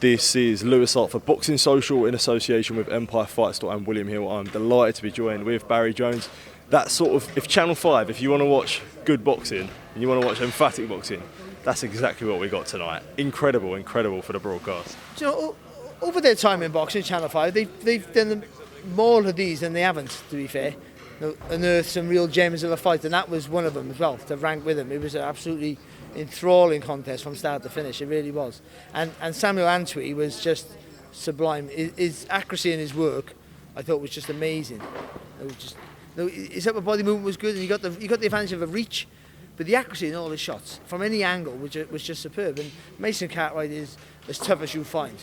This is Lewis Hart for Boxing Social in association with Empire Fight Store and William Hill. I'm delighted to be joined with Barry Jones. That sort of, if Channel 5, if you want to watch good boxing and you want to watch emphatic boxing, that's exactly what we got tonight. Incredible, incredible for the broadcast. You know, over their time in boxing, Channel 5, they've done more of these than they haven't, to be fair. Unearthed some real gems of a fight, and that was one of them as well, to rank with them. It was an absolutely enthralling contest from start to finish, it really was. And Samuel Antwi was just sublime. His accuracy in his work, I thought, was just amazing. It was just, his upper body movement was good, and he got the advantage of a reach, but the accuracy in all his shots, from any angle, was just superb. And Mason Cartwright is as tough as you'll find.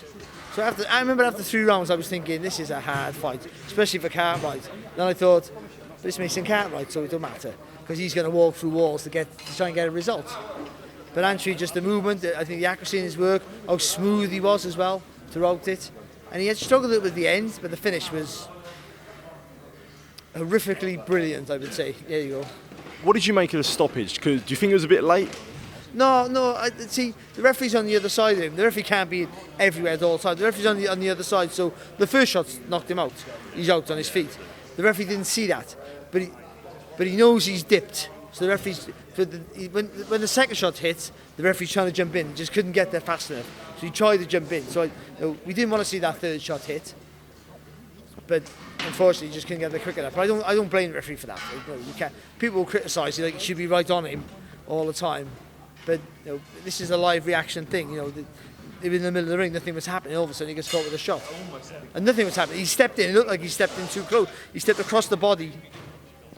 So I remember after 3 rounds, I was thinking, this is a hard fight, especially for Cartwright. Then I thought, but it's Mason Cartwright, so it don't matter, because he's going to walk through walls to try and get a result. But Antwi, just the movement, I think the accuracy in his work, how smooth he was as well throughout it. And he had struggled a little with the end, but the finish was horrifically brilliant, I would say. There you go. What did you make of the stoppage? Do you think it was a bit late? No. See, the referee's on the other side of him. The referee can't be everywhere at all times. The referee's on the other side, so the first shot knocked him out. He's out on his feet. The referee didn't see that, but he knows he's dipped. So the referee's, when the second shot hits, the referee's trying to jump in. He just couldn't get there fast enough. So he tried to jump in. So we didn't want to see that third shot hit, but unfortunately, he just couldn't get there quick enough. But I don't blame the referee for that. You can't. People will criticise you, like you should be right on him all the time. But this is a live reaction thing. They were in the middle of the ring, nothing was happening. All of a sudden, he gets caught with a shot, and nothing was happening. He stepped in. It looked like he stepped in too close. He stepped across the body.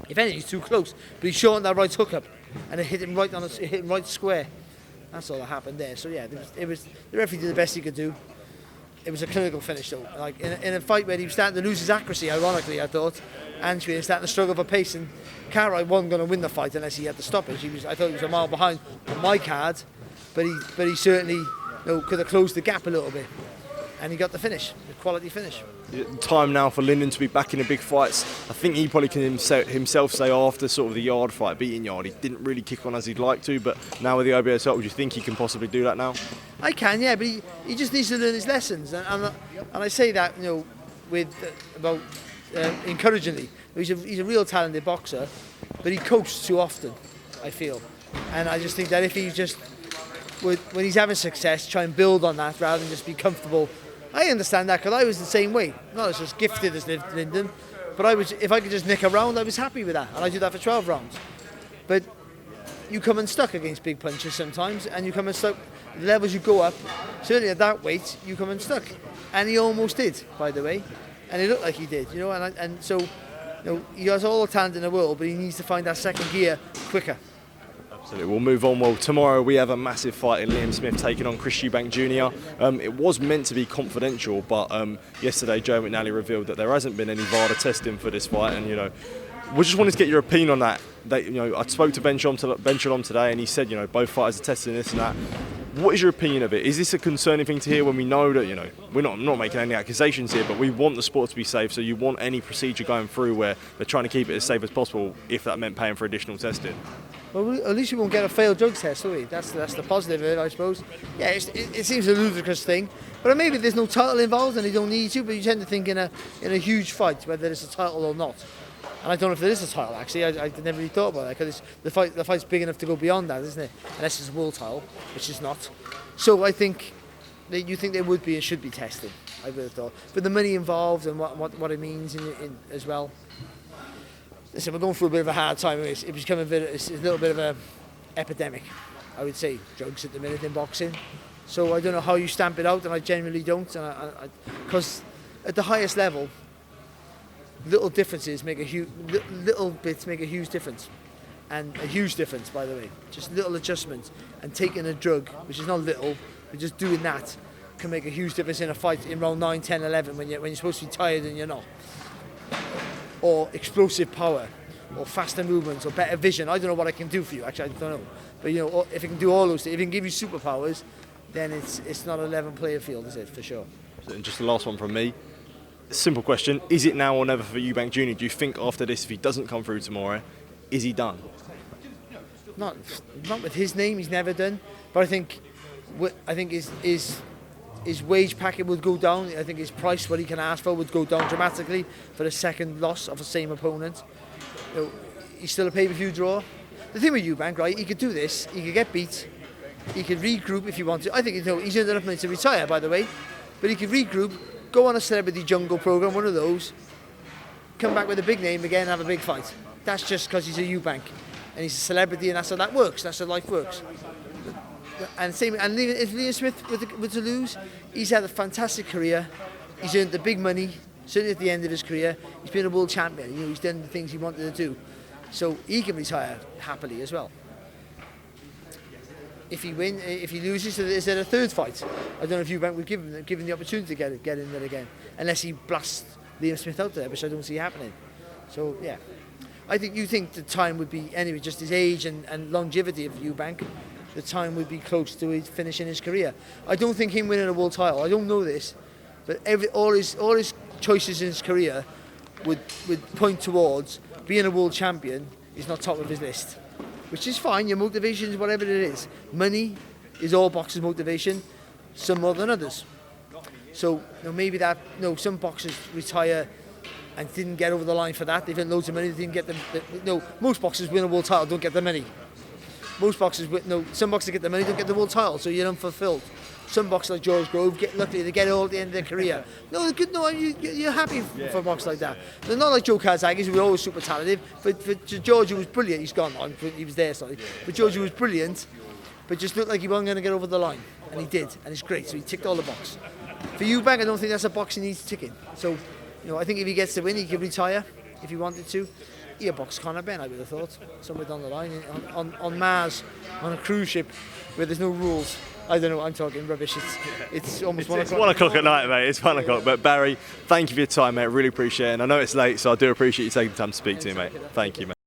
If anything, he's too close. But he shortened that right hook up, and it hit him right square. That's all that happened there. So yeah, it was the referee did the best he could do. It was a clinical finish though. Like in a fight where he was starting to lose his accuracy, ironically, I thought, Antwi was starting to struggle for pace, and Cartwright wasn't going to win the fight unless he had the stoppage. I thought he was a mile behind on my card, but he certainly could have closed the gap a little bit, and he got the finish, the quality finish. Time now for Lyndon to be back in the big fights. I think he probably can himself say after sort of the Yard fight, beating Yard, he didn't really kick on as he'd like to, but now with the OBS up, would you think he can possibly do that now? I can, yeah, but he just needs to learn his lessons, and I say that about encouragingly. He's a real talented boxer, but he coasts too often, I feel, and I just think that if he just when he's having success, try and build on that rather than just be comfortable. I understand that, because I was the same way. Not as gifted as Lyndon, but if I could just nick a round, I was happy with that, and I do that for 12 rounds. But you come unstuck against big punches sometimes, and you come unstuck. The levels you go up, certainly at that weight, you come unstuck, and he almost did, by the way, and it looked like he did, and so he has all the talent in the world, but he needs to find that second gear quicker. Absolutely. We'll move on. Well, tomorrow we have a massive fight in Liam Smith taking on Chris Eubank Jr. It was meant to be confidential, but yesterday Joe McNally revealed that there hasn't been any Vada testing for this fight, and we just wanted to get your opinion on that. I spoke to Ben Shalom today, and he said both fighters are testing this and that. What is your opinion of it? Is this a concerning thing to hear when we know that we're not making any accusations here, but we want the sport to be safe, so you want any procedure going through where they're trying to keep it as safe as possible, if that meant paying for additional testing? Well, at least we won't get a failed drug test, will we? That's the positive of it, I suppose. Yeah, it seems a ludicrous thing, but maybe there's no title involved and they don't need to. But you tend to think in a huge fight whether it's a title or not. And I don't know if there is a title actually. I never really thought about that, because the fight's big enough to go beyond that, isn't it? Unless it's a world title, which is not. So I think you think there would be and should be tested. I would have thought, but the money involved and what it means in as well. Listen, we're going through a bit of a hard time. It's become a little bit of an epidemic, I would say, drugs at the minute in boxing. So I don't know how you stamp it out, and I generally don't. Because at the highest level, little differences make little bits make a huge difference, and a huge difference, by the way. Just little adjustments, and taking a drug, which is not little, but just doing that can make a huge difference in a fight in round 9, 10, 11 when you're supposed to be tired and you're not. Or explosive power, or faster movements, or better vision. I don't know what I can do for you, actually, I don't know. But if it can do all those things, if it can give you superpowers, then it's not a 11-player field, is it, for sure? And just the last one from me. Simple question: is it now or never for Eubank Jr? Do you think after this, if he doesn't come through tomorrow, is he done? Not with his name. He's never done. But I think his wage packet would go down. I think his price, what he can ask for, would go down dramatically for the second loss of the same opponent. You know, he's still a pay-per-view draw. The thing with Eubank, right? He could do this. He could get beat. He could regroup if he wanted to. I think he's ended up to retire, by the way. But he could regroup, go on a Celebrity Jungle program, one of those, come back with a big name again, and have a big fight. That's just because he's a Eubank, and he's a celebrity, and that's how that works. That's how life works. And same. And if Liam Smith were to lose, he's had a fantastic career. He's earned the big money. Certainly at the end of his career, he's been a world champion. You know, he's done the things he wanted to do, so he can retire happily as well. If he loses, is there a third fight? I don't know if Eubank would give him the opportunity to get in there again, unless he blasts Liam Smith out there, which I don't see happening. So yeah, I think you think the time would be, anyway, just his age and longevity of Eubank, the time would be close to his finishing his career. I don't think him winning a world title, I don't know this, but all his choices in his career would point towards being a world champion is not top of his list. Which is fine, your motivation is whatever it is. Money is all boxers' motivation, some more than others. So maybe some boxers retire and didn't get over the line for that. They've earned loads of money, they didn't get most boxers win a world title, don't get the money. Most boxers, some boxers get the money, don't get the world title, so you're unfulfilled. Some boxers like George Grove get lucky, they get it all at the end of their career. You're happy for a boxer like that. They're not like Joe Kazagis, who were always super talented. For George, who was brilliant, he's gone on, he was there, sorry. But George, who was brilliant, but just looked like he wasn't going to get over the line. And he did, and it's great, so he ticked all the boxes. For Eubank, I don't think that's a box he needs ticking. So, I think if he gets the win, he could retire if he wanted to. He'll box Conor Benn, I would have thought, somewhere down the line, on Mars, on a cruise ship, where there's no rules. I don't know, I'm talking rubbish. It's almost 1 o'clock. It's 1 o'clock at night, mate. It's 1 o'clock. But Barry, thank you for your time, mate. Really appreciate it. And I know it's late, so I do appreciate you taking the time to speak to me, mate. Thank you, mate.